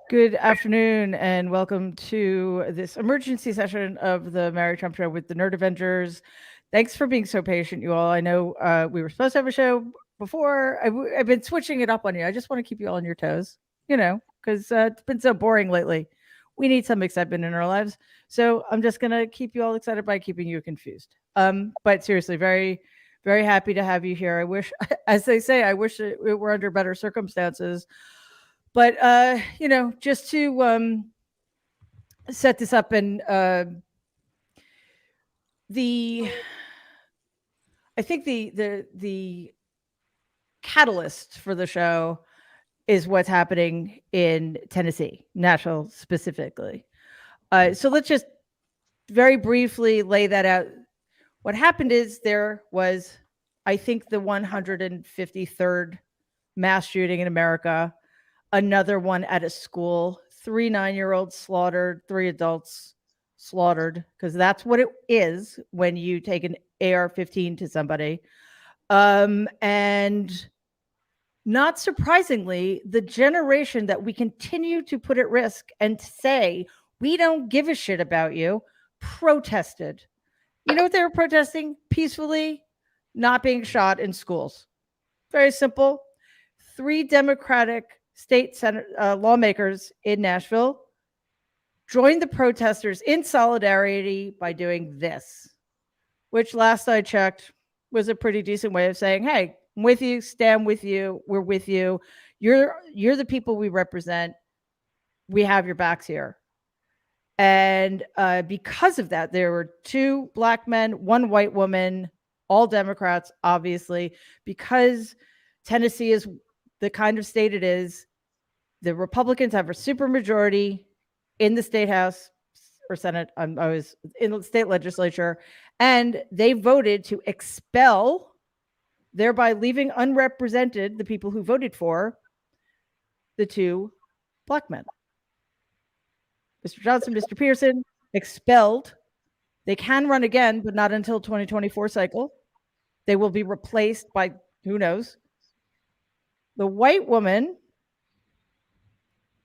Good afternoon and welcome to this emergency session of the Mary Trump Show with the Nerd Avengers. Thanks for being so patient, you all. I know we were supposed to have a show before. I've been switching it up on you. I just want to keep you all on your toes, because it's been so boring lately. We need some excitement in our lives. So I'm just going to keep you all excited by keeping you confused. But seriously, very, very happy to have you here. I wish, as they say, I wish it were under better circumstances, but just to set this up, and the I think the catalyst for the show is what's happening in Tennessee, Nashville specifically. So let's just very briefly lay that out. What happened is there was, I think, the 153rd mass shooting in America, another one at a school, 3 9-year-olds slaughtered, 3 adults slaughtered, because that's what it is when you take an AR-15 to somebody. And not surprisingly, the generation that we continue to put at risk and say, we don't give a shit about you, protested. You know what they were protesting? Peacefully not being shot in schools. Very simple. 3 Democratic state Senate lawmakers in Nashville joined the protesters in solidarity by doing this, which last I checked was a pretty decent way of saying, hey, I'm with you, stand with you, we're with you. You're the people we represent. We have your backs here. And because of that, there were 2 black men, 1 white woman, all Democrats, obviously, because Tennessee is the kind of state it is. The Republicans have a supermajority in the state house or Senate. I was in the state legislature, and they voted to expel, thereby leaving unrepresented the people who voted for the 2 black men. Mr. Johnson, Mr. Pearson, expelled. They can run again, but not until 2024 cycle. They will be replaced by who knows. The white woman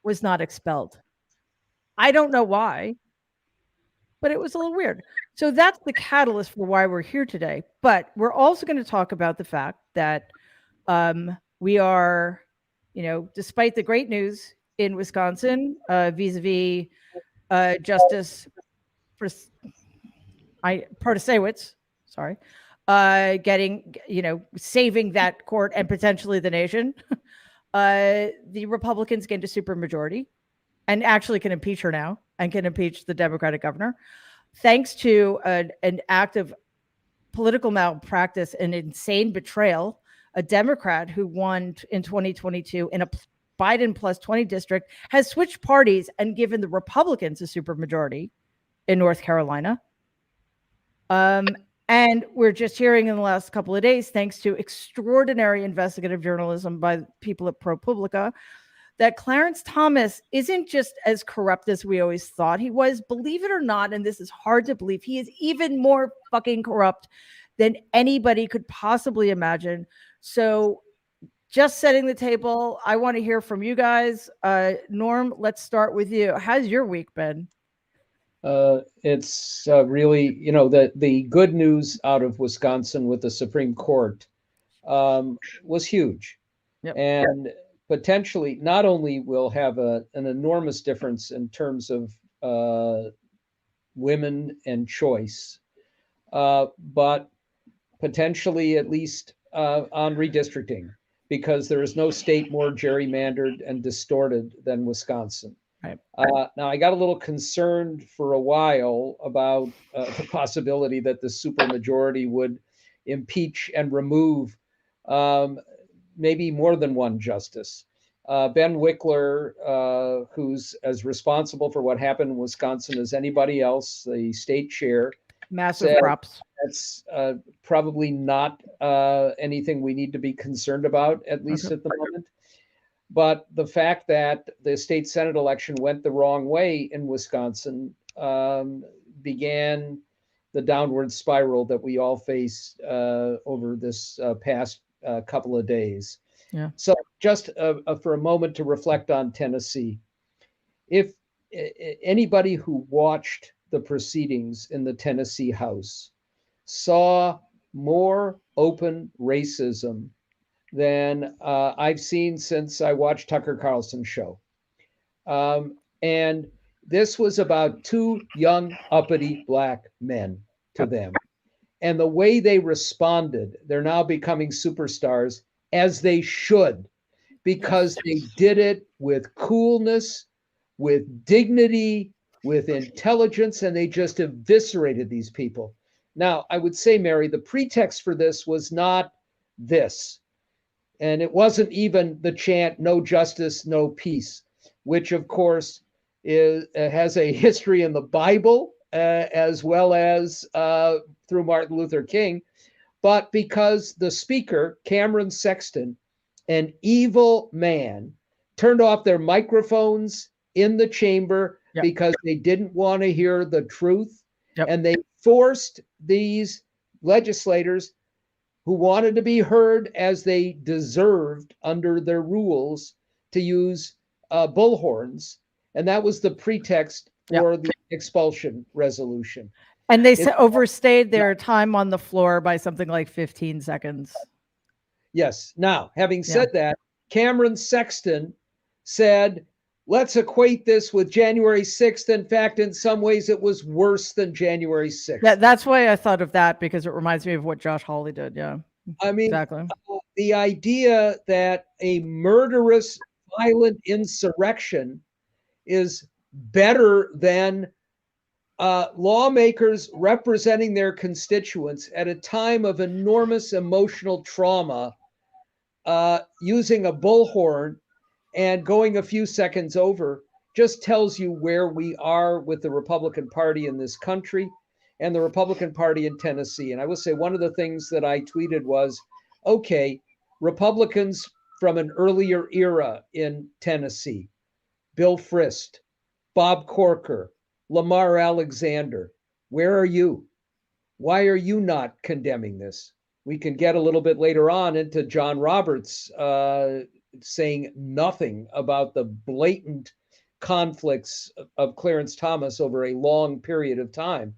was not expelled. I don't know why, but it was a little weird. So that's the catalyst for why we're here today. But we're also going to talk about the fact that we are, despite the great news in Wisconsin vis-a-vis Justice Protasiewicz, sorry, getting, saving that court and potentially the nation, the Republicans gained a supermajority and actually can impeach her now and can impeach the Democratic governor, thanks to an act of political malpractice and insane betrayal. A Democrat who won in 2022 in a Biden plus 20 district has switched parties and given the Republicans a supermajority in North Carolina. And we're just hearing in the last couple of days, thanks to extraordinary investigative journalism by people at ProPublica, that Clarence Thomas isn't just as corrupt as we always thought he was. Believe it or not, and this is hard to believe, he is even more fucking corrupt than anybody could possibly imagine. So just setting the table, I want to hear from you guys. Norm, let's start with you. How's your week been? It's really, the good news out of Wisconsin with the Supreme Court was huge. Yep. And potentially not only will have an enormous difference in terms of women and choice, but potentially at least on redistricting, because there is no state more gerrymandered and distorted than Wisconsin. Right. Now, I got a little concerned for a while about the possibility that the supermajority would impeach and remove maybe more than one justice. Ben Wickler, who's as responsible for what happened in Wisconsin as anybody else, the state chair, Massive props. That's probably not anything we need to be concerned about, at least at the moment. But the fact that the state Senate election went the wrong way in Wisconsin began the downward spiral that we all face over this past couple of days. Yeah. So just for a moment to reflect on Tennessee. if anybody who watched the proceedings in the Tennessee House saw more open racism than I've seen since I watched Tucker Carlson's show. And this was about two young, uppity black men to them. And the way they responded, they're now becoming superstars, as they should, because they did it with coolness, with dignity, with intelligence, and they just eviscerated these people. Now, I would say, Mary, the pretext for this was not this. And it wasn't even the chant, no justice, no peace, which, of course, has a history in the Bible as well as through Martin Luther King, but because the speaker, Cameron Sexton, an evil man, turned off their microphones in the chamber because they didn't want to hear the truth. And they forced these legislators who wanted to be heard as they deserved under their rules to use bullhorns. And that was the pretext for the expulsion resolution. And they overstayed their time on the floor by something like 15 seconds. Yes. Now, having said that, Cameron Sexton said, let's equate this with January 6th. In fact, in some ways, it was worse than January 6th. Yeah, that's why I thought of that, because it reminds me of what Josh Hawley did. Yeah, I mean, exactly. The idea that a murderous, violent insurrection is better than lawmakers representing their constituents at a time of enormous emotional trauma, using a bullhorn and going a few seconds over, just tells you where we are with the Republican Party in this country and the Republican Party in Tennessee. And I will say one of the things that I tweeted was, okay, Republicans from an earlier era in Tennessee, Bill Frist, Bob Corker, Lamar Alexander, where are you? Why are you not condemning this? We can get a little bit later on into John Roberts saying nothing about the blatant conflicts of Clarence Thomas over a long period of time.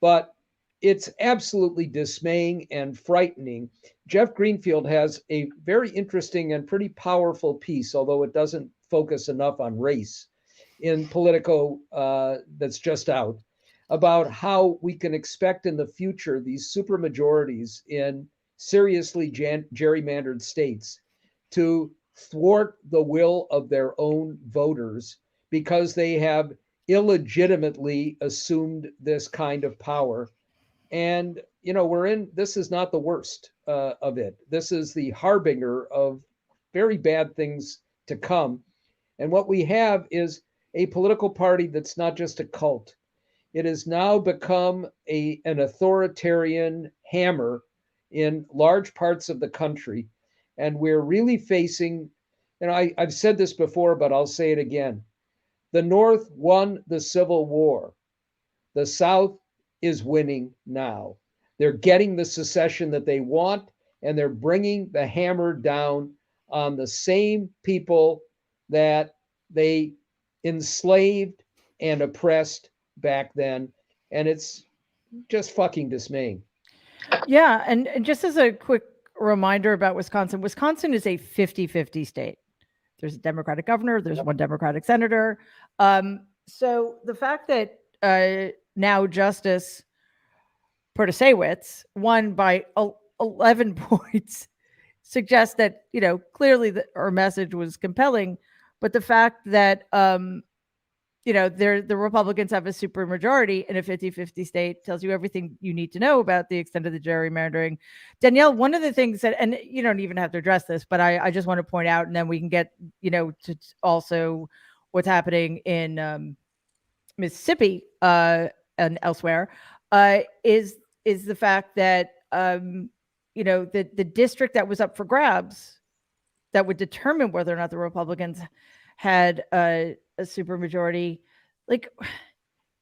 But it's absolutely dismaying and frightening. Jeff Greenfield has a very interesting and pretty powerful piece, although it doesn't focus enough on race, in Politico that's just out, about how we can expect in the future these supermajorities in seriously gerrymandered states to thwart the will of their own voters because they have illegitimately assumed this kind of power. And, you know, this is not the worst of it. This is the harbinger of very bad things to come. And what we have is a political party that's not just a cult. It has now become an authoritarian hammer in large parts of the country. And we're really facing, and I've said this before, but I'll say it again. The North won the Civil War. The South is winning now. They're getting the secession that they want, and they're bringing the hammer down on the same people that they enslaved and oppressed back then. And it's just fucking dismaying. Yeah. And just as a quick reminder about Wisconsin, Wisconsin is a 50-50 state. There's a Democratic governor, there's one Democratic senator. So the fact that now Justice Protasiewicz won by 11 points suggests that, you know, clearly our message was compelling. But the fact that, you know, the Republicans have a supermajority in a 50-50 state tells you everything you need to know about the extent of the gerrymandering. Danielle, one of the things that, and you don't even have to address this, but I just want to point out, and then we can get, you know, to also what's happening in Mississippi and elsewhere, is the fact that, you know, the district that was up for grabs that would determine whether or not the Republicans had a supermajority, like,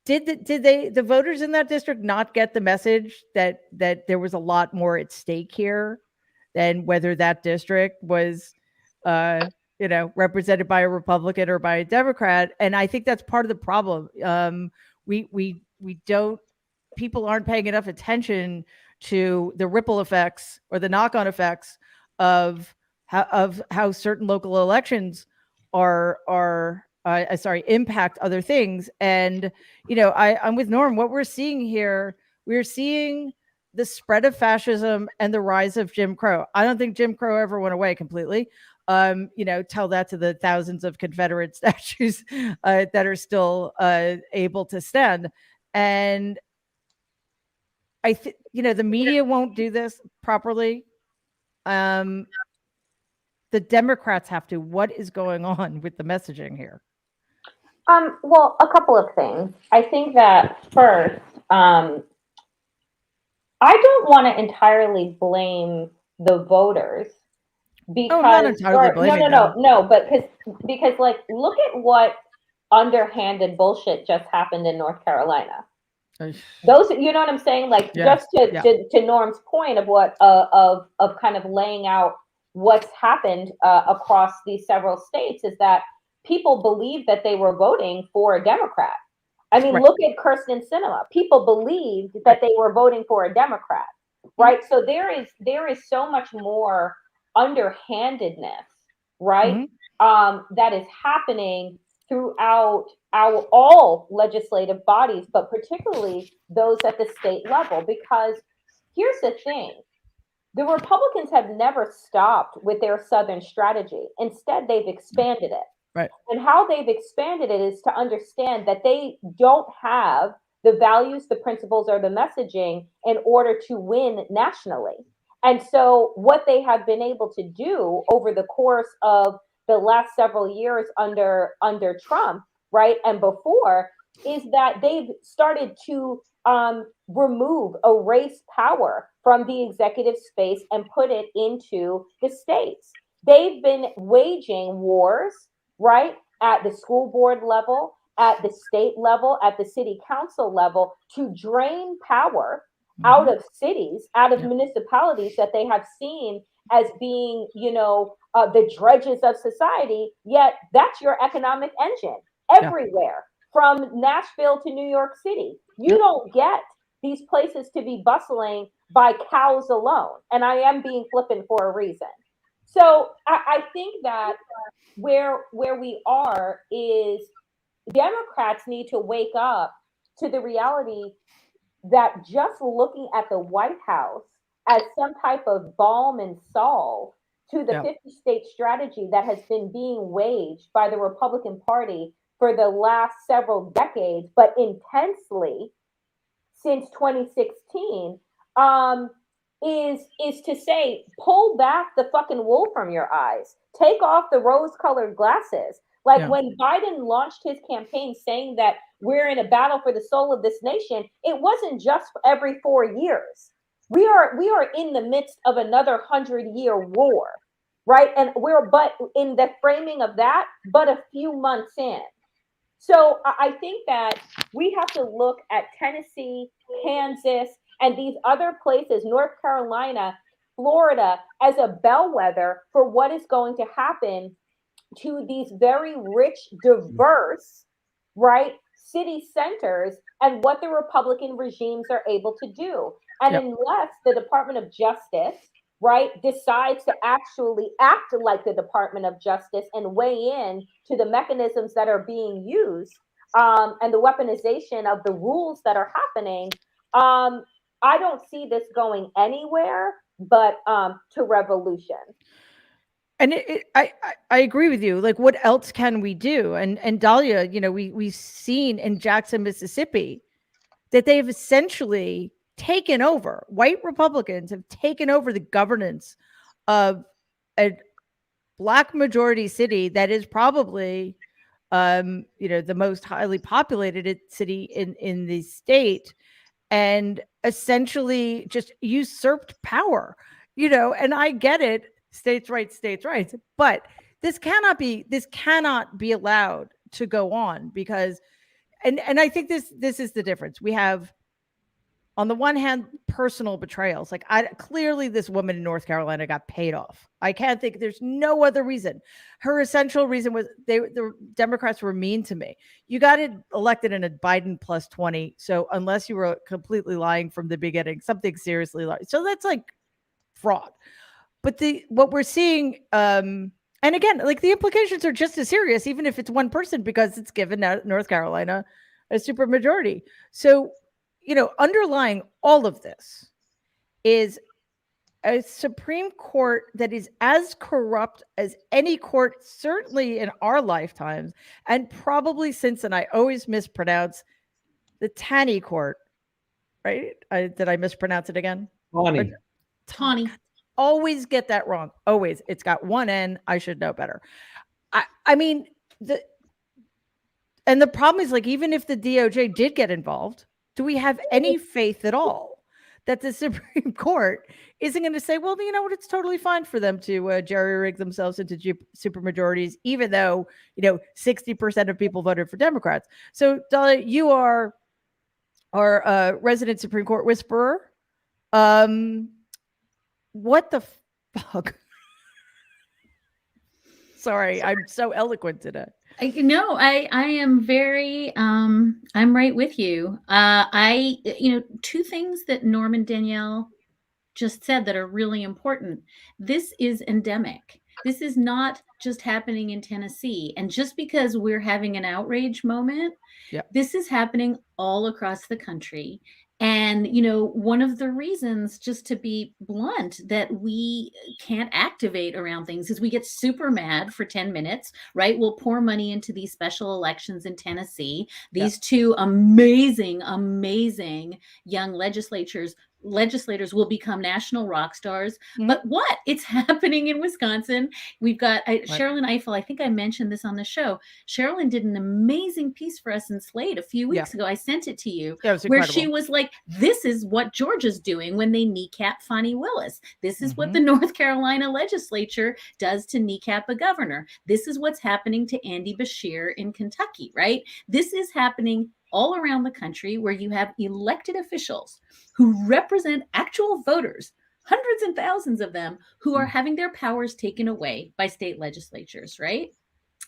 did the voters in that district not get the message that there was a lot more at stake here than whether that district was represented by a Republican or by a Democrat. And I think that's part of the problem. We don't, people aren't paying enough attention to the ripple effects or the knock-on effects of how certain local elections impact other things. And I'm with Norm. What we're seeing here, we're seeing the spread of fascism and the rise of Jim Crow. I don't think Jim Crow ever went away completely. Tell that to the thousands of Confederate statues that are still able to stand. And I think, the media won't do this properly. The Democrats have to. What is going on with the messaging here? Well, a couple of things. I think that first, I don't want to entirely blame the voters because not entirely blaming no, but because like look at what underhanded bullshit just happened in North Carolina. Those, you know what I'm saying? Like just to Norm's point of what of kind of laying out what's happened across these several states is that people believe that they were voting for a Democrat. I mean, look at Kirsten Sinema. People believed that they were voting for a Democrat, right? So there is so much more underhandedness, right? That is happening throughout all legislative bodies, but particularly those at the state level. Because here's the thing. The Republicans have never stopped with their Southern strategy. Instead, they've expanded it. Right. And how they've expanded it is to understand that they don't have the values, the principles, or the messaging in order to win nationally. And so what they have been able to do over the course of the last several years under Trump, right, and before, is that they've started to erase power from the executive space and put it into the states. They've been waging wars, right, at the school board level, at the state level, at the city council level, to drain power out of cities, out of municipalities that they have seen as being, the drudges of society. Yet that's your economic engine everywhere, from Nashville to New York City. You don't get these places to be bustling by cows alone. And I am being flippant for a reason. So I think that where we are is Democrats need to wake up to the reality that just looking at the White House as some type of balm and salve to the 50-state strategy that has been being waged by the Republican Party for the last several decades, but intensely since 2016, is to say, pull back the fucking wool from your eyes. Take off the rose-colored glasses. Like when Biden launched his campaign saying that we're in a battle for the soul of this nation, it wasn't just every 4 years. We are in the midst of another 100-year war, right? And we're but in the framing of that, but a few months in. So I think that we have to look at Tennessee, Kansas, and these other places, North Carolina, Florida, as a bellwether for what is going to happen to these very rich, diverse, right, city centers and what the Republican regimes are able to do. And unless the Department of Justice, right, decides to actually act like the Department of Justice and weigh in to the mechanisms that are being used and the weaponization of the rules that are happening, I don't see this going anywhere but to revolution. And I agree with you. Like, what else can we do? And Dahlia, we've seen in Jackson, Mississippi, that they've essentially taken over. White Republicans have taken over the governance of a Black majority city that is probably, the most highly populated city in the state, and essentially just usurped power. And I get it. States' rights, but this cannot be allowed to go on, because and I think this is the difference. We have On the one hand, personal betrayals. Like, clearly this woman in North Carolina got paid off. I can't think, there's no other reason. Her essential reason was the Democrats were mean to me. You got elected in a Biden plus 20. So unless you were completely lying from the beginning, something seriously lying. So that's like fraud. But what we're seeing, and again, like the implications are just as serious, even if it's one person, because it's given North Carolina a supermajority. So, underlying all of this is a Supreme Court that is as corrupt as any court, certainly in our lifetimes, and probably since, and I always mispronounce, the Taney Court, right? Did I mispronounce it again? Tawny. Always get that wrong. Always. It's got one N. I should know better. I mean, the problem is, like, even if the DOJ did get involved, do we have any faith at all that the Supreme Court isn't going to say, well, you know what, it's totally fine for them to jerry-rig themselves into supermajorities, even though, 60% of people voted for Democrats. So, Dahlia, you are our resident Supreme Court whisperer. What the fuck? Sorry, I'm so eloquent today. I am very, I'm right with you. Two things that Norm and Danielle just said that are really important. This is endemic. This is not just happening in Tennessee. And just because we're having an outrage moment, this is happening all across the country. And, one of the reasons, just to be blunt, that we can't activate around things is we get super mad for 10 minutes, right? We'll pour money into these special elections in Tennessee. These two amazing young legislators will become national rock stars. Mm-hmm. But what? It's happening in Wisconsin. We've got Sherilyn Ifill. I think I mentioned this on the show. Sherilyn did an amazing piece for us in Slate a few weeks ago. I sent it to you, where she was like, this is what Georgia's doing when they kneecap Fani Willis. This is what the North Carolina legislature does to kneecap a governor. This is what's happening to Andy Beshear in Kentucky, right? This is happening all around the country, where you have elected officials who represent actual voters, hundreds and thousands of them, who are having their powers taken away by state legislatures, right?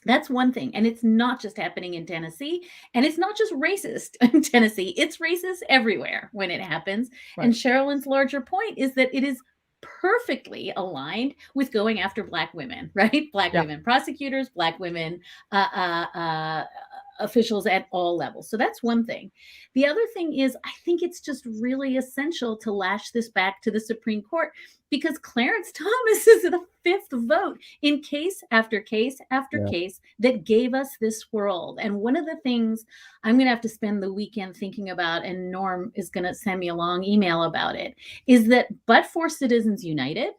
That's one thing. And it's not just happening in Tennessee, and it's not just racist in Tennessee. It's racist everywhere when it happens. Right. And Sherilyn's larger point is that it is perfectly aligned with going after Black women, right? Black women prosecutors, Black women officials at all levels. So that's one thing. The other thing is, I think it's just really essential to lash this back to the Supreme Court, because Clarence Thomas is the fifth vote in case after case after case that gave us this world. And one of the things I'm going to have to spend the weekend thinking about, and Norm is going to send me a long email about it, is that but for Citizens United,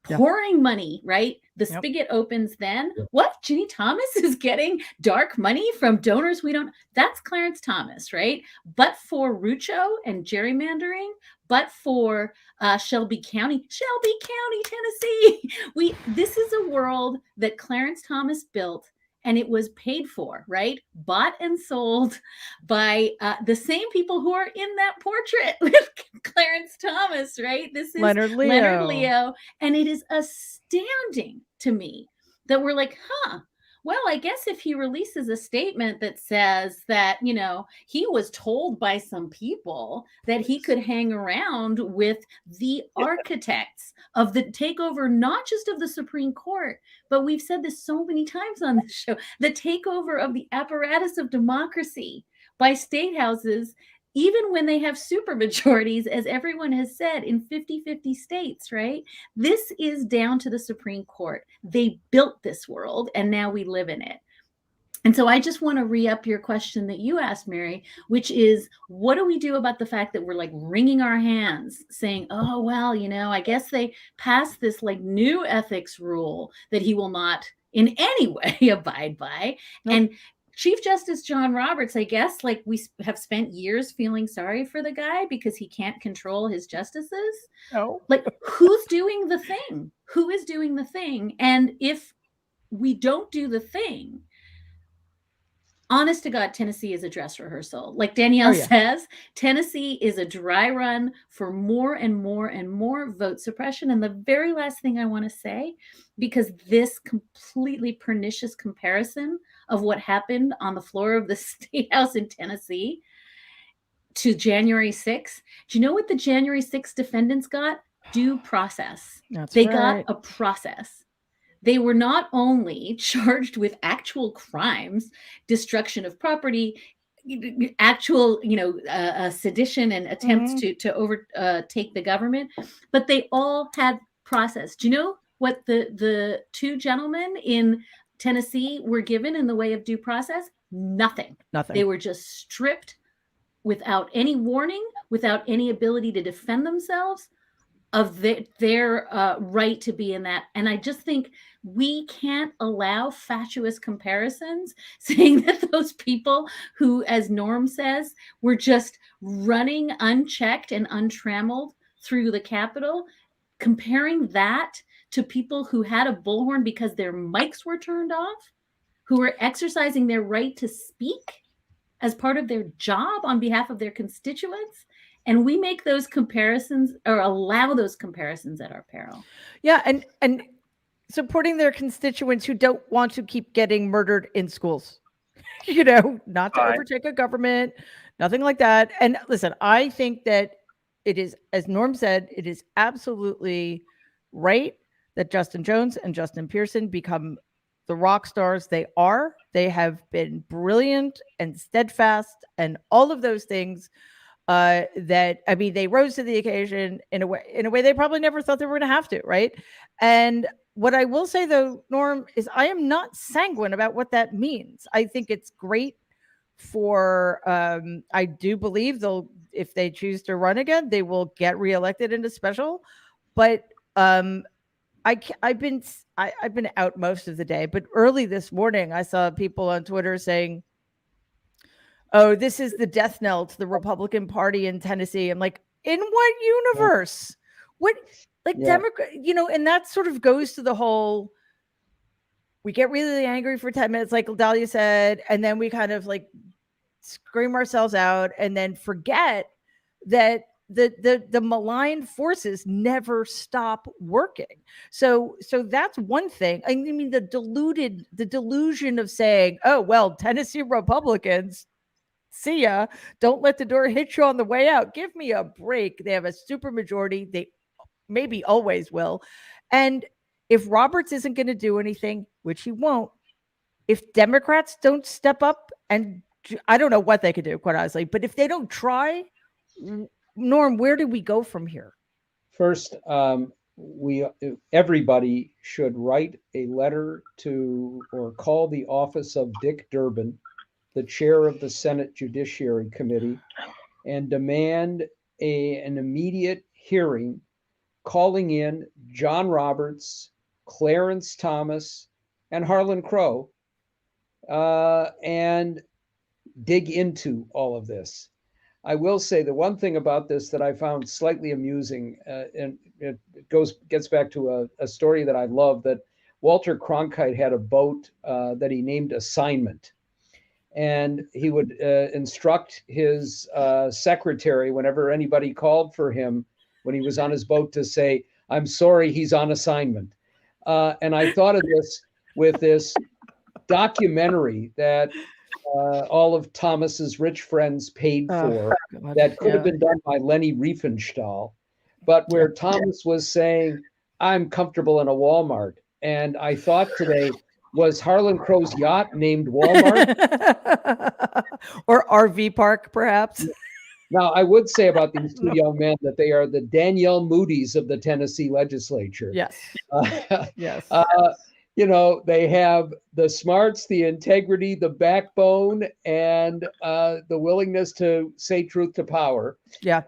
pouring money, right? The spigot opens then. What? Ginny Thomas is getting dark money from donors we don't. That's Clarence Thomas, right? But for Rucho and gerrymandering, but for Shelby County, Tennessee. This is a world that Clarence Thomas built, and it was paid for, right? Bought and sold by the same people who are in that portrait with Clarence Thomas, right? This is Leonard Leo. And it is astounding to me that we're like, well, I guess if he releases a statement that says that, he was told by some people that he could hang around with the architects of the takeover, not just of the Supreme Court, but we've said this so many times on this show, the takeover of the apparatus of democracy by state houses, even when they have supermajorities, as everyone has said, in 50-50 states, right? This is down to the Supreme Court. They built this world, and now we live in it. And so I just want to re-up your question that you asked, Mary, which is, what do we do about the fact that we're like wringing our hands saying, oh, well, I guess they passed this like new ethics rule that he will not in any way abide by. And Chief Justice John Roberts, I guess, like, we have spent years feeling sorry for the guy because he can't control his justices. Like, who's doing the thing? Who is doing the thing? And if we don't do the thing, honest to God, Tennessee is a dress rehearsal. Like Danielle says, Tennessee is a dry run for more and more and more vote suppression. And the very last thing I want to say, because this completely pernicious comparison of what happened on the floor of the State House in Tennessee to January 6th, do you know what the January 6th defendants got? Due process. They got a process. They were not only charged with actual crimes, destruction of property, actual, sedition and attempts to overtake the government, but they all had process. Do you know what the two gentlemen in Tennessee were given in the way of due process? Nothing. They were just stripped without any warning, without any ability to defend themselves of their right to be in that. And I just think we can't allow fatuous comparisons, saying that those people who, as Norm says, were just running unchecked and untrammeled through the Capitol, comparing that to people who had a bullhorn because their mics were turned off, who were exercising their right to speak as part of their job on behalf of their constituents. And we make those comparisons or allow those comparisons at our peril. Yeah. And supporting their constituents who don't want to keep getting murdered in schools, not to overtake a government, nothing like that. And listen, I think that it is, as Norm said, it is absolutely right that Justin Jones and Justin Pearson become the rock stars they are. They have been brilliant and steadfast and all of those things. They rose to the occasion in a way they probably never thought they were going to have to, right? And what I will say though, Norm, is I am not sanguine about what that means. I think it's great for, I do believe if they choose to run again, they will get reelected into special. But I've been out most of the day, but early this morning I saw people on Twitter saying, "Oh, this is the death knell to the Republican Party in Tennessee." I'm like, in what universe? What, Democrat, and that sort of goes to the whole, we get really angry for 10 minutes, like Dahlia said, and then we kind of like scream ourselves out and then forget that the malign forces never stop working. So that's one thing. I mean, the delusion of saying, oh, well, Tennessee Republicans, see ya, don't let the door hit you on the way out. Give me a break. They have a super majority. They maybe always will. And if Roberts isn't going to do anything, which he won't, if Democrats don't step up, and I don't know what they could do, quite honestly, but if they don't try, Norm, where do we go from here? First, everybody should write a letter to or call the office of Dick Durbin, the chair of the Senate Judiciary Committee, and demand an immediate hearing calling in John Roberts, Clarence Thomas, and Harlan Crow, and dig into all of this. I will say the one thing about this that I found slightly amusing, and it gets back to a story that I love, that Walter Cronkite had a boat that he named Assignment. And he would instruct his secretary whenever anybody called for him when he was on his boat to say, "I'm sorry, he's on assignment." And I thought of this with this documentary that all of Thomas's rich friends paid for, that could have been done by Leni Riefenstahl, but where Thomas was saying, "I'm comfortable in a Walmart." And I thought today, was Harlan Crow's yacht named Walmart? Or RV park, perhaps? Now, I would say about these two young men that they are the Danielle Moody's of the Tennessee legislature. Yes. Yes. They have the smarts, the integrity, the backbone, and the willingness to say truth to power. Yeah.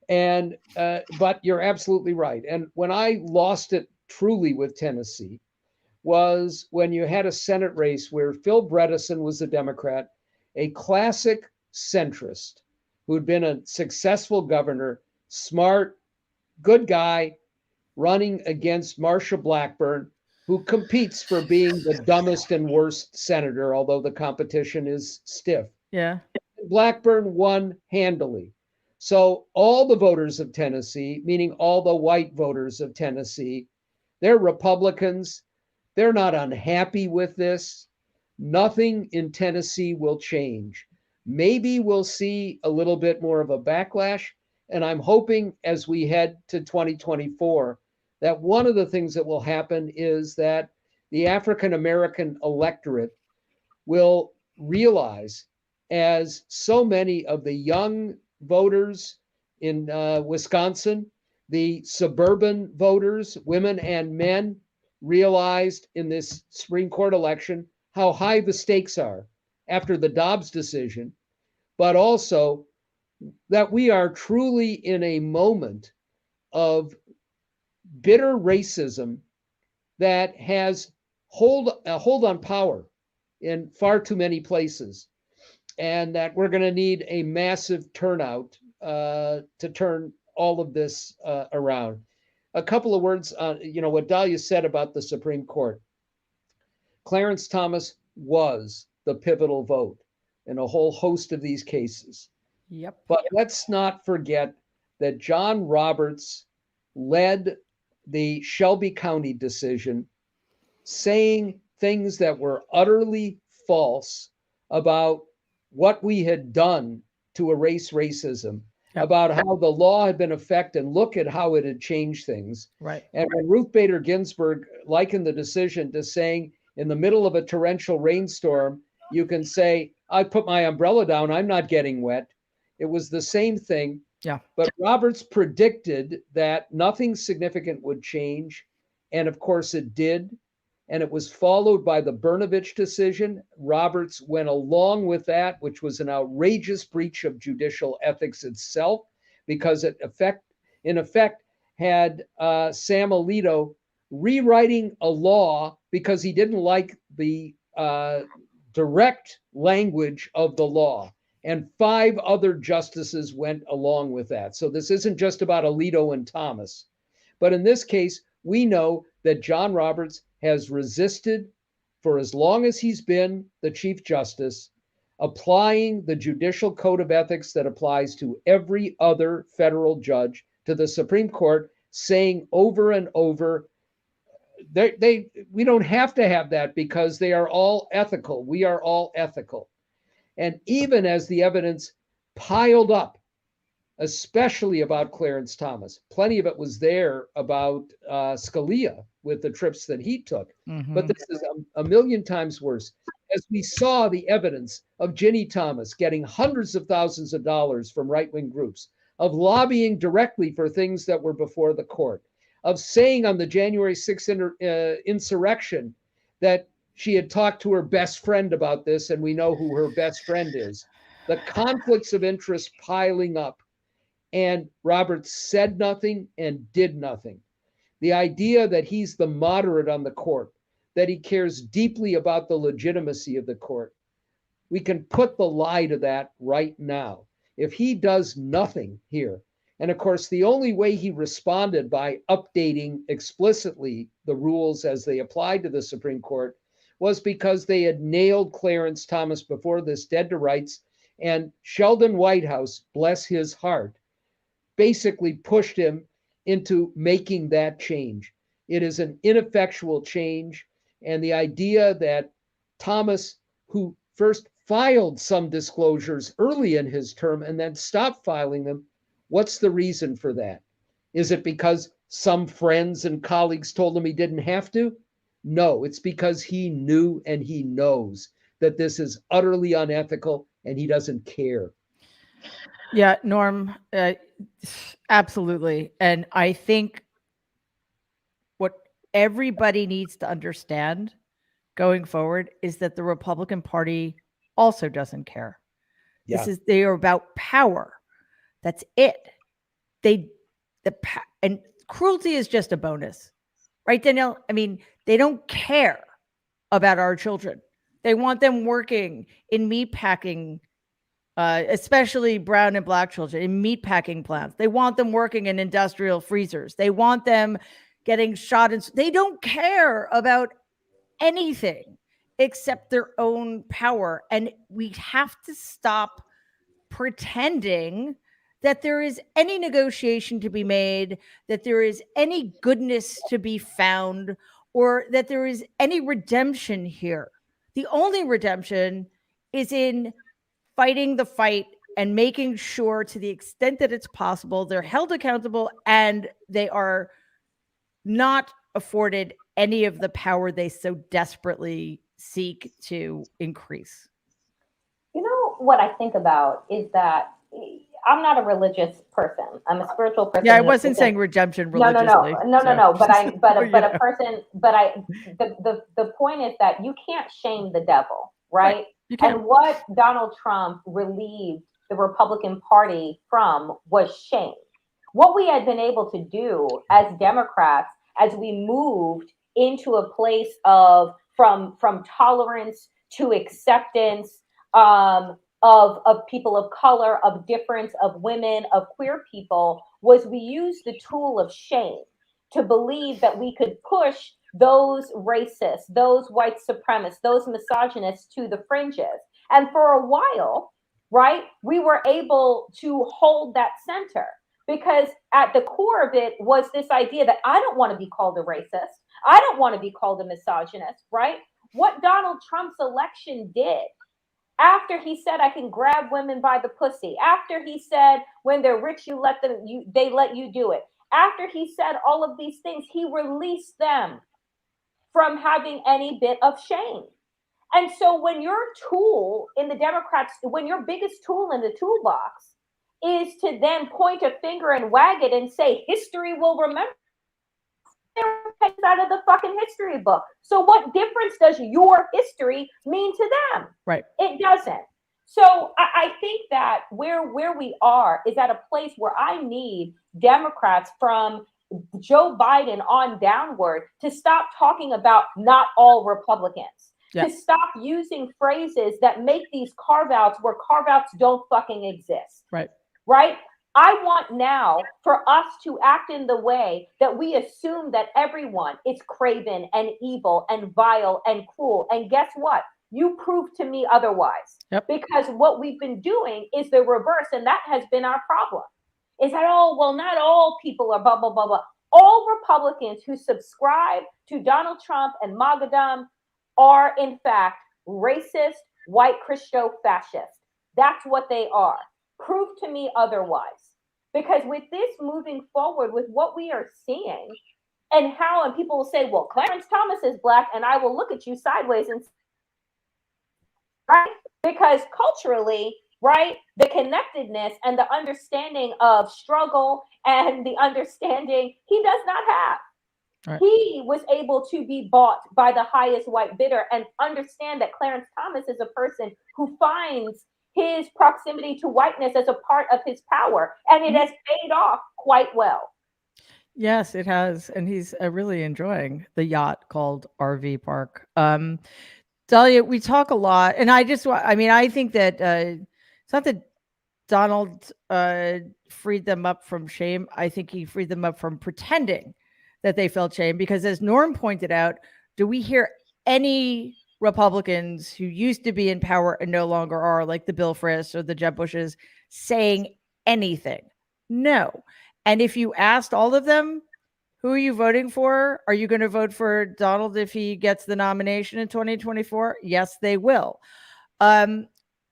But you're absolutely right. And when I lost it truly with Tennessee was when you had a Senate race where Phil Bredesen was a Democrat, a classic centrist who'd been a successful governor, smart, good guy, running against Marsha Blackburn, who competes for being the dumbest and worst senator, although the competition is stiff. Yeah. Blackburn won handily. So all the voters of Tennessee, meaning all the white voters of Tennessee, they're Republicans. They're not unhappy with this. Nothing in Tennessee will change. Maybe we'll see a little bit more of a backlash. And I'm hoping as we head to 2024 that one of the things that will happen is that the African American electorate will realize, as so many of the young voters in Wisconsin, the suburban voters, women and men, realized in this Supreme Court election how high the stakes are after the Dobbs decision, but also that we are truly in a moment of bitter racism that has a hold on power in far too many places, and that we're going to need a massive turnout to turn all of this around. A couple of words on what Dahlia said about the Supreme Court. Clarence Thomas was the pivotal vote in a whole host of these cases. Yep. But let's not forget that John Roberts led the Shelby County decision, saying things that were utterly false about what we had done to erase racism, about how the law had been effective, and look at how it had changed things. Right. And when Ruth Bader Ginsburg likened the decision to saying, in the middle of a torrential rainstorm, you can say, I put my umbrella down, I'm not getting wet. It was the same thing. Yeah. But Roberts predicted that nothing significant would change. And of course it did. And it was followed by the Brnovich decision. Roberts went along with that, which was an outrageous breach of judicial ethics itself, because it in effect had Sam Alito rewriting a law because he didn't like the direct language of the law. And 5 other justices went along with that. So this isn't just about Alito and Thomas. But in this case, we know that John Roberts has resisted for as long as he's been the Chief Justice, applying the judicial code of ethics that applies to every other federal judge to the Supreme Court, saying over and over, we don't have to have that because they are all ethical. We are all ethical. And even as the evidence piled up, especially about Clarence Thomas, plenty of it was there about Scalia with the trips that he took. Mm-hmm. But this is a million times worse. As we saw the evidence of Ginny Thomas getting hundreds of thousands of dollars from right-wing groups, of lobbying directly for things that were before the court, of saying on the January 6th insurrection that she had talked to her best friend about this, and we know who her best friend is. The conflicts of interest piling up, and Roberts said nothing and did nothing. The idea that he's the moderate on the court, that he cares deeply about the legitimacy of the court, we can put the lie to that right now. If he does nothing here, and of course, the only way he responded by updating explicitly the rules as they applied to the Supreme Court was because they had nailed Clarence Thomas before this dead to rights, and Sheldon Whitehouse, bless his heart, basically pushed him into making that change. It is an ineffectual change, and the idea that Thomas, who first filed some disclosures early in his term and then stopped filing them, what's the reason for that? Is it because some friends and colleagues told him he didn't have to? No, it's because he knew and he knows that this is utterly unethical and he doesn't care. Yeah, Norm, absolutely. And I think what everybody needs to understand going forward is that the Republican Party also doesn't care. Yeah. They are about power. That's it. And cruelty is just a bonus, right, Danielle? I mean, they don't care about our children. They want them working in meatpacking, especially brown and black children in meatpacking plants. They want them working in industrial freezers. They want them getting shot. And they don't care about anything except their own power. And we have to stop pretending that there is any negotiation to be made, that there is any goodness to be found, or that there is any redemption here. The only redemption is in fighting the fight and making sure, to the extent that it's possible, they're held accountable and they are not afforded any of the power they so desperately seek to increase. You know, what I think about is that I'm not a religious person. I'm a spiritual person. Yeah, I wasn't saying redemption religiously. No. But a person. But the point is that you can't shame the devil, right? You can't. And what Donald Trump relieved the Republican Party from was shame. What we had been able to do as Democrats, as we moved into a place of from tolerance to acceptance, of people of color, of difference, of women, of queer people, was we used the tool of shame to believe that we could push those racists, those white supremacists, those misogynists to the fringes. And for a while, right, we were able to hold that center, because at the core of it was this idea that I don't want to be called a racist. I don't want to be called a misogynist, right? What Donald Trump's election did, after he said, I can grab women by the pussy, after he said, when they're rich, they let you do it, after he said all of these things, he released them from having any bit of shame. And so when your tool in the Democrats, when your biggest tool in the toolbox is to then point a finger and wag it and say, history will remember, out of the fucking history book. So what difference does your history mean to them? Right. It doesn't. So I think that where we are is at a place where I need Democrats from Joe Biden on downward to stop talking about not all Republicans, to stop using phrases that make these carve-outs where carve-outs don't fucking exist. Right? I want now for us to act in the way that we assume that everyone is craven and evil and vile and cruel. And guess what? You prove to me otherwise. Because what we've been doing is the reverse. And that has been our problem. Is that, oh, well, not all people are blah, blah, blah, blah. All Republicans who subscribe to Donald Trump and MAGAdom are, in fact, racist, white Christo-fascist. That's what they are. Prove to me otherwise. Because with this moving forward, with what we are seeing and how, and people will say, well, Clarence Thomas is Black, and I will look at you sideways and, right? Because culturally, right, the connectedness and the understanding of struggle and the understanding he does not have. Right. He was able to be bought by the highest white bidder and understand that Clarence Thomas is a person who finds his proximity to whiteness as a part of his power. And it has paid off quite well. Yes, it has. And he's really enjoying the yacht called RV Park. Dahlia, we talk a lot. And I think that it's not that Donald freed them up from shame. I think he freed them up from pretending that they felt shame. Because as Norm pointed out, do we hear any Republicans who used to be in power and no longer are, like the Bill Frist or the Jeb Bushes, saying anything? No. And if you asked all of them, who are you voting for? Are you going to vote for Donald if he gets the nomination in 2024? Yes, they will.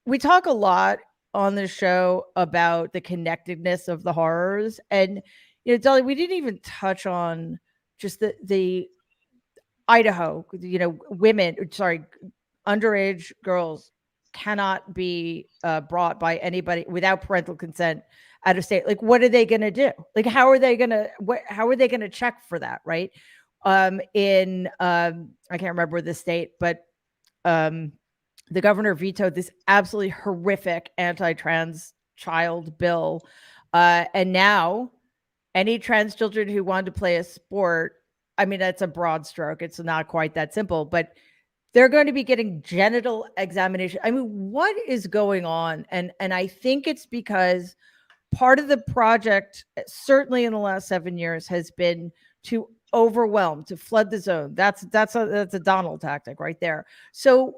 We talk a lot on the show about the connectedness of the horrors. And, Dahlia, we didn't even touch on just the Idaho, underage girls cannot be brought by anybody without parental consent out of state. Like, what are they going to do? Like, how are they going to check for that? Right. I can't remember the state, but the governor vetoed this absolutely horrific anti-trans child bill. And now any trans children who want to play a sport, I mean, that's a broad stroke. It's not quite that simple, but they're going to be getting genital examination. I mean, what is going on? And I think it's because part of the project, certainly in the last 7 years, has been to overwhelmed, to flood the zone. That's a Donald tactic right there. So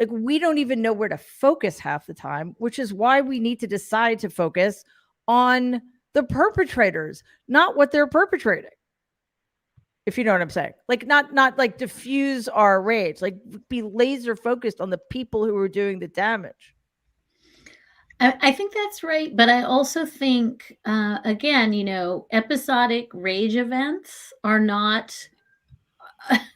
like we don't even know where to focus half the time, which is why we need to decide to focus on the perpetrators, not what they're perpetrating. If you know what I'm saying, like not like diffuse our rage, like be laser focused on the people who are doing the damage. I think that's right. But I also think, again, episodic rage events are not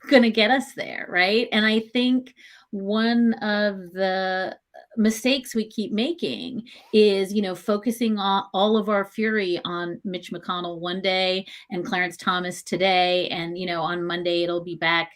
going to get us there, right? And I think one of the mistakes we keep making is, focusing on all of our fury on Mitch McConnell one day and Clarence Thomas today. And, on Monday, it'll be back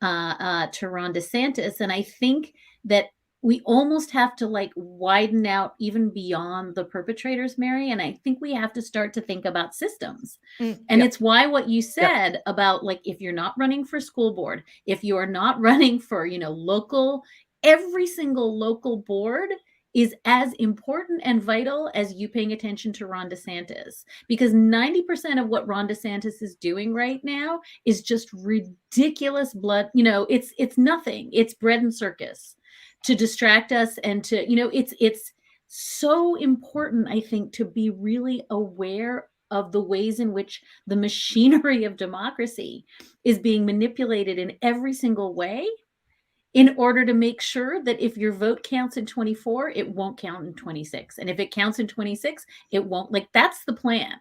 to Ron DeSantis. And I think that we almost have to like widen out even beyond the perpetrators, Mary. And I think we have to start to think about systems. And it's why what you said about like, if you're not running for school board, if you are not running for, local, every single local board is as important and vital as you paying attention to Ron DeSantis, because 90% of what Ron DeSantis is doing right now is just ridiculous blood. It's nothing. It's bread and circus to distract us and to, it's so important, I think, to be really aware of the ways in which the machinery of democracy is being manipulated in every single way in order to make sure that if your vote counts in 24, it won't count in 26. And if it counts in 26, it won't. Like, that's the plan.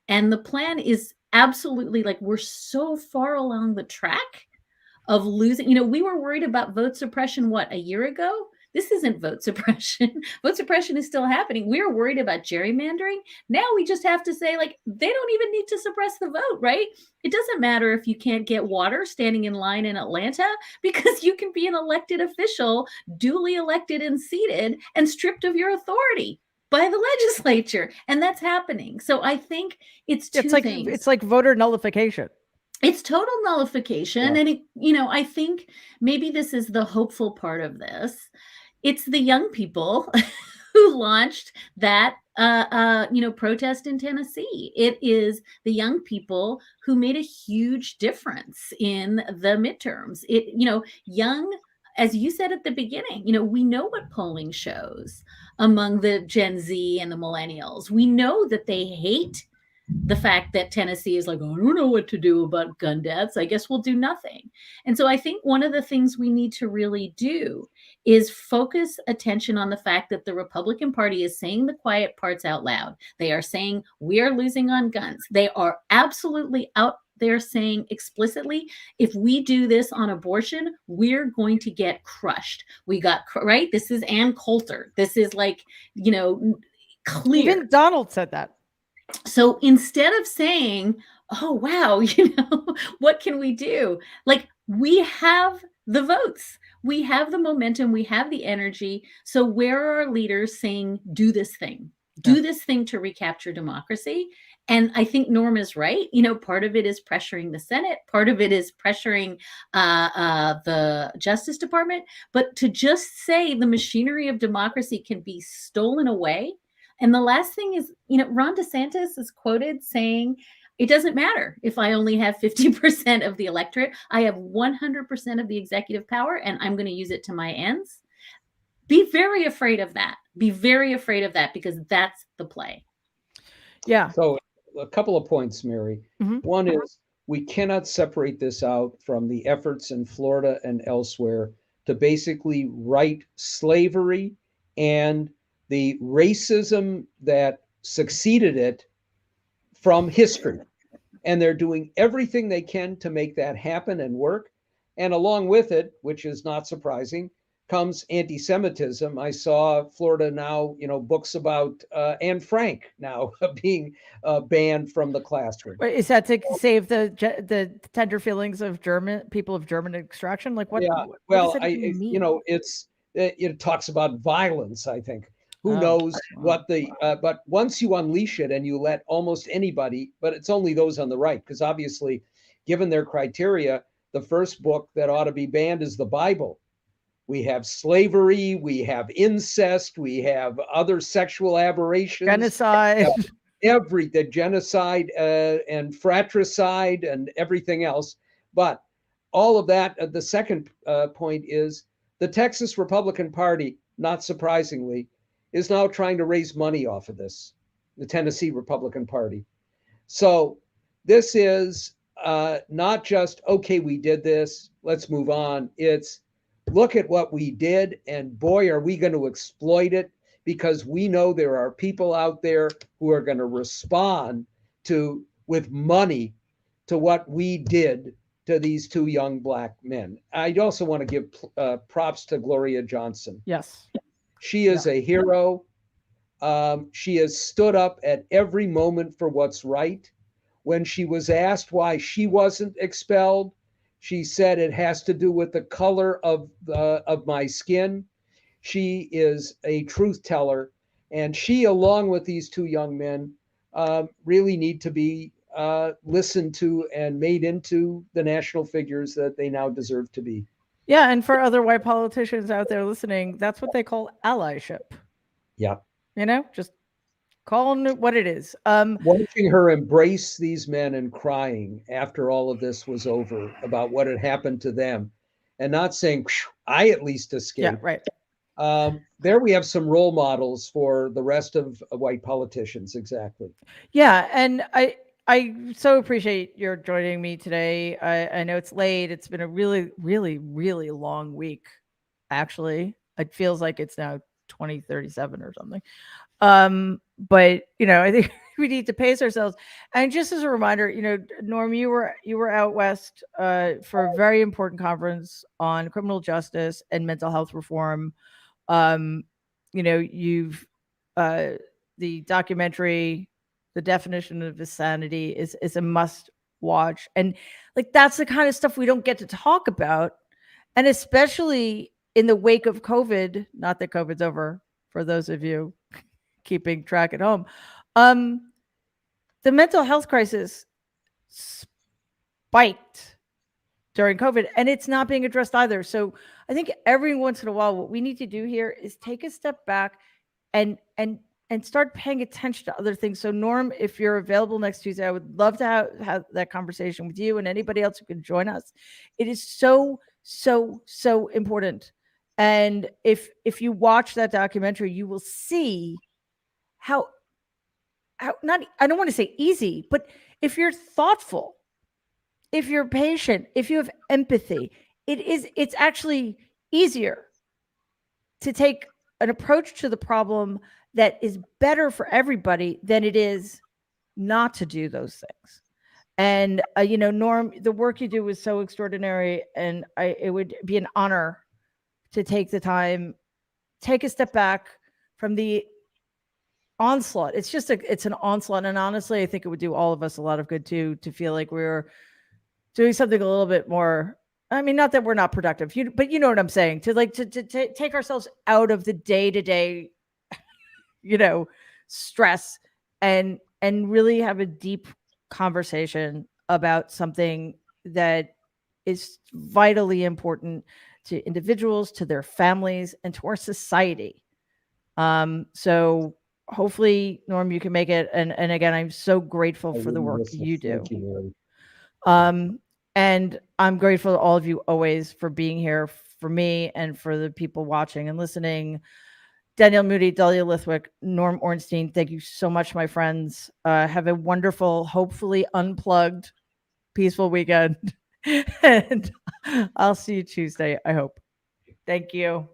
And the plan is absolutely like, we're so far along the track of losing. We were worried about vote suppression, a year ago? This isn't vote suppression. Vote suppression is still happening. We were worried about gerrymandering. Now we just have to say, like, they don't even need to suppress the vote, right? It doesn't matter if you can't get water standing in line in Atlanta, because you can be an elected official, duly elected and seated, and stripped of your authority by the legislature. And that's happening. So I think it's two things. It's like voter nullification. It's total nullification. Yeah. And, I think maybe this is the hopeful part of this. It's the young people who launched that, protest in Tennessee. It is the young people who made a huge difference in the midterms. Young, as you said at the beginning, we know what polling shows among the Gen Z and the millennials. We know that they hate the fact that Tennessee is like, oh, I don't know what to do about gun deaths. I guess we'll do nothing. And so I think one of the things we need to really do is focus attention on the fact that the Republican Party is saying the quiet parts out loud. They are saying we are losing on guns. They are absolutely out there saying explicitly, if we do this on abortion, we're going to get crushed. We got, right? This is Ann Coulter. This is like, clear. Even Donald said that. So instead of saying, oh, wow, what can we do? Like, we have the votes, we have the momentum, we have the energy. So where are our leaders saying, do this thing to recapture democracy? And I think Norm is right. Part of it is pressuring the Senate. Part of it is pressuring the Justice Department. But to just say the machinery of democracy can be stolen away. And the last thing is, Ron DeSantis is quoted saying, it doesn't matter if I only have 50% of the electorate. I have 100% of the executive power, and I'm going to use it to my ends. Be very afraid of that. Be very afraid of that, because that's the play. Yeah. So a couple of points, Mary. Mm-hmm. One is we cannot separate this out from the efforts in Florida and elsewhere to basically right slavery and the racism that succeeded it from history. And they're doing everything they can to make that happen and work. And along with it, which is not surprising, comes anti-Semitism. I saw Florida now, books about Anne Frank now being banned from classroom. Wait, is that to save the tender feelings of people of German extraction? Like what? Yeah. It talks about violence, I think. Who knows what but once you unleash it and you let almost anybody, but it's only those on the right, because obviously, given their criteria, the first book that ought to be banned is the Bible. We have slavery, we have incest, we have other sexual aberrations. Genocide. the genocide and fratricide and everything else. But all of that, the second point is the Texas Republican Party, not surprisingly, is now trying to raise money off of this, the Tennessee Republican Party. So this is not just, okay, we did this, let's move on. It's look at what we did, and boy, are we going to exploit it, because we know there are people out there who are going to respond to with money to what we did to these two young black men. I also want to give props to Gloria Johnson. Yes. She is a hero. She has stood up at every moment for what's right. When she was asked why she wasn't expelled, she said it has to do with the color of my skin. She is a truth teller, and she, along with these two young men, really need to be listened to and made into the national figures that they now deserve to be. Yeah, and for other white politicians out there listening, that's what they call allyship. Yeah. You know, just calling it what it is. Watching her embrace these men and crying after all of this was over about what had happened to them, and not saying, I at least escaped. Yeah, right. There we have some role models for the rest of white politicians. Exactly. Yeah, and I so appreciate your joining me today. I know it's late. It's been a really, really, really long week. Actually, it feels like it's now 2037 or something. But I think we need to pace ourselves. And just as a reminder, Norm, you were out west for a very important conference on criminal justice and mental health reform. You've the documentary, The Definition of Insanity, is a must watch. And like that's the kind of stuff we don't get to talk about. And especially in the wake of COVID, not that COVID's over for those of you keeping track at home. The mental health crisis spiked during COVID, and it's not being addressed either. So I think every once in a while, what we need to do here is take a step back and start paying attention to other things. So Norm, if you're available next Tuesday, I would love to have that conversation with you and anybody else who can join us. It is so, so, so important. And if you watch that documentary, you will see how not, I don't want to say easy, but if you're thoughtful, if you're patient, if you have empathy, it's actually easier to take an approach to the problem that is better for everybody than it is not to do those things. And Norm, the work you do is so extraordinary, and it would be an honor to take the time, take a step back from the onslaught. It's an onslaught, and honestly, I think it would do all of us a lot of good too, to feel like we're doing something a little bit more. I mean, not that we're not productive, but you know what I'm saying. To take ourselves out of the day-to-day, stress, and really have a deep conversation about something that is vitally important to individuals, to their families, and to our society. So hopefully, Norm, you can make it. And again, I'm so grateful for the work you do. Thank you, Mary. And I'm grateful to all of you always for being here for me and for the people watching and listening. Danielle Moody, Dahlia Lithwick, Norm Ornstein, thank you so much, my friends. Have a wonderful, hopefully unplugged, peaceful weekend. And I'll see you Tuesday, I hope. Thank you.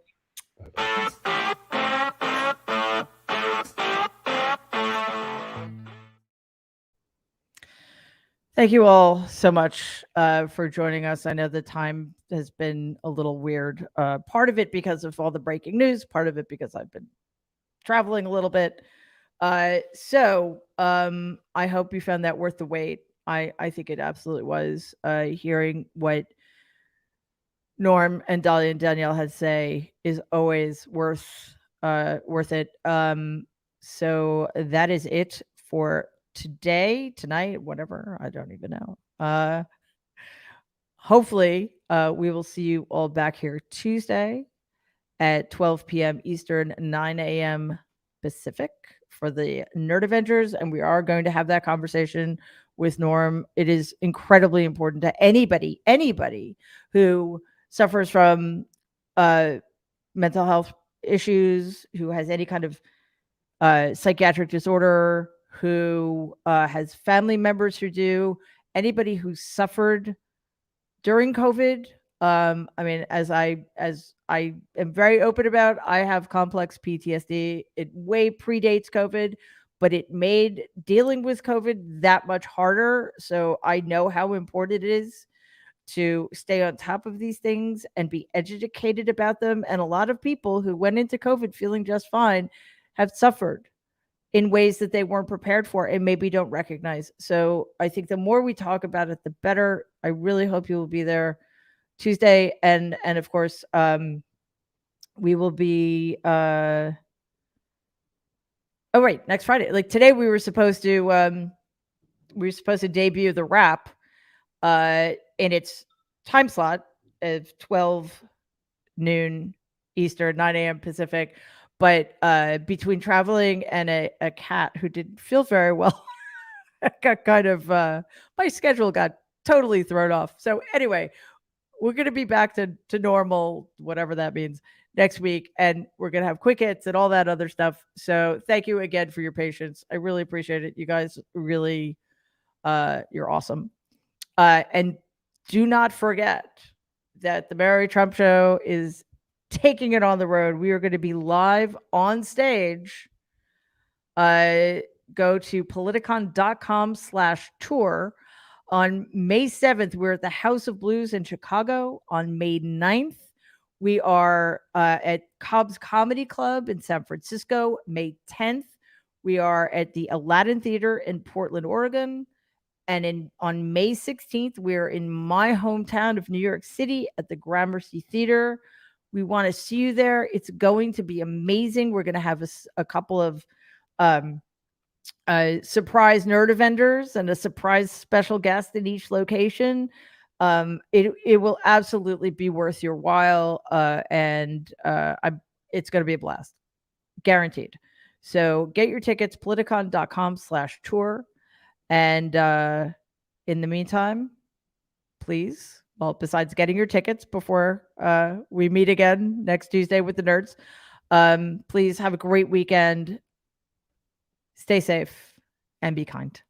Thank you all so much for joining us. I know the time has been a little weird. Part of it because of all the breaking news, part of it because I've been traveling a little bit. So I hope you found that worth the wait. I think it absolutely was. Hearing what Norm and Dahlia and Danielle had to say is always worth it. So that is it for today, tonight, whatever. I don't even know. Hopefully, we will see you all back here Tuesday at 12 p.m. Eastern, 9 a.m. Pacific for the Nerd Avengers, and we are going to have that conversation with Norm. It is incredibly important to anybody who suffers from mental health issues, who has any kind of psychiatric disorder, who has family members who do, anybody who suffered during COVID. I mean, as I am very open about, I have complex PTSD. It way predates COVID, but it made dealing with COVID that much harder. So I know how important it is to stay on top of these things and be educated about them. And a lot of people who went into COVID feeling just fine have suffered in ways that they weren't prepared for and maybe don't recognize. So I think the more we talk about it, the better. I really hope you will be there Tuesday. And of course, we will be, next Friday. Like today we were supposed to debut the wrap in its time slot of 12 noon Eastern, 9 a.m. Pacific. But between traveling and a cat who didn't feel very well, I got kind of, my schedule got totally thrown off. So anyway, we're going to be back to normal, whatever that means, next week. And we're going to have quick hits and all that other stuff. So thank you again for your patience. I really appreciate it. You guys really, you're awesome. And do not forget that the Mary Trump Show is taking it on the road. We are going to be live on stage. Go to politicon.com/tour. On May 7th, we're at the House of Blues in Chicago. On May 9th, we are at Cobb's Comedy Club in San Francisco. May 10th, we are at the Aladdin Theater in Portland, Oregon. And on May 16th, we're in my hometown of New York City at the Gramercy Theater. We want to see you there. It's going to be amazing. We're going to have a couple of surprise nerd vendors and a surprise special guest in each location. It will absolutely be worth your while. It's going to be a blast. Guaranteed. So get your tickets, politicon.com/tour. And in the meantime, please, well, besides getting your tickets before we meet again next Tuesday with the nerds, please have a great weekend. Stay safe and be kind.